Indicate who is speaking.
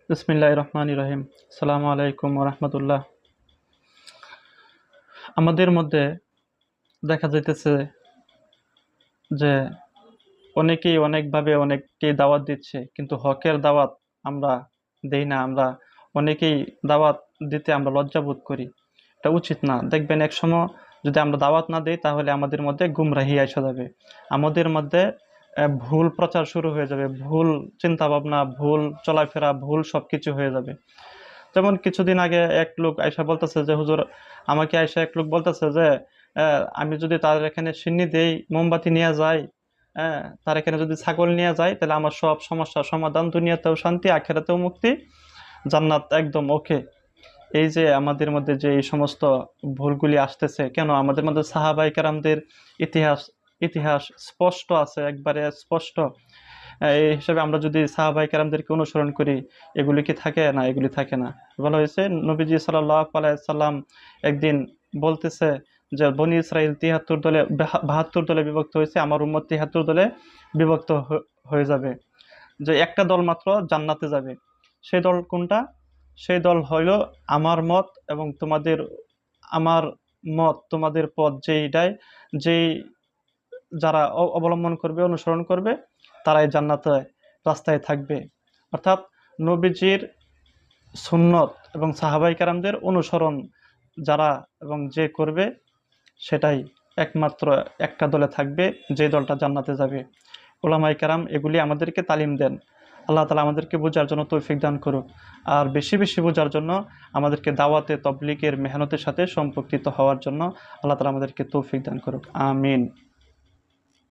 Speaker 1: বিসমিল্লাহির রহমানির রহিম। আসসালামু আলাইকুম ওয়া রাহমাতুল্লাহ। আমাদের মধ্যে দেখা যাইতেছে যে অনেকেই অনেকভাবে অনেককে দাওয়াত দিচ্ছে, কিন্তু হকের দাওয়াত আমরা দেই না। আমরা অনেকেই দাওয়াত দিতে আমরা লজ্জা বোধ করি। এটা উচিত না। দেখবেন একসময় যদি আমরা দাওয়াত না দেই তাহলে আমাদের মধ্যে গুমরাহি আইসা যাবে। আমাদের মধ্যে ভুল প্রচার শুরু হয়ে যাবে, ভুল চিন্তাভাবনা, ভুল চলাফেরা, ভুল সবকিছু হয়ে যাবে। যেমন কিছুদিন আগে এক লোক আইসা বলতেছে যে হুজুর, আমাকে আইসা এক লোক বলতেছে যে আমি যদি তার এখানে সিন্নি দেই, মোমবাতি নিয়ে যাই, তার এখানে যদি ছাগল নিয়ে যাই, তাহলে আমার সব সমস্যার সমাধান, দুনিয়াতেও শান্তি, আখেরাতেও মুক্তি, জান্নাত একদম ওকে। এই যে আমাদের মধ্যে যে এই সমস্ত ভুলগুলি আসতেছে কেন? আমাদের মধ্যে সাহাবায়ে কেরামদের ইতিহাস ইতিহাস স্পষ্ট আছে, একবারে স্পষ্ট। এই হিসাবে আমরা যদি সাহাবায়ে কেরামদেরকে অনুসরণ করি, এগুলি কি থাকে? না, এগুলি থাকে না। বলা হয়েছে নবীজি সাল্লাল্লাহু আলাইহি সাল্লাম একদিন বলতেছে যে বনী ইসরাইল ৭৩ দলে ৭২ দলে বিভক্ত হয়েছে, আমার উম্মত ৭৩ দলে বিভক্ত হয়ে যাবে। যে একটা দল মাত্র জান্নাতে যাবে। সেই দল কোনটা? সেই দল হইল আমার মত এবং তোমাদের, আমার মত তোমাদের পথ যেইটাই, যেই যারা অবলম্বন করবে, অনুসরণ করবে, তারাই জান্নাতে রাস্তায় থাকবে। অর্থাৎ নবীজির সুন্নত এবং সাহাবায়ে কেরামদের অনুসরণ যারা এবং যে করবে, সেটাই একমাত্র একটা দলে থাকবে, যে দলটা জান্নাতে যাবে। উলামায়ে কেরাম এগুলি আমাদেরকে তালিম দেন। আল্লাহ তাআলা আমাদেরকে বোঝার জন্য তৌফিক দান করুক। আর বেশি বেশি বোঝার জন্য আমাদেরকে দাওয়াতে তবলিগের মেহনতের সাথে সম্পর্কিত হওয়ার জন্য আল্লাহ তাআলা আমাদেরকে তৌফিক দান করুক। আমিন।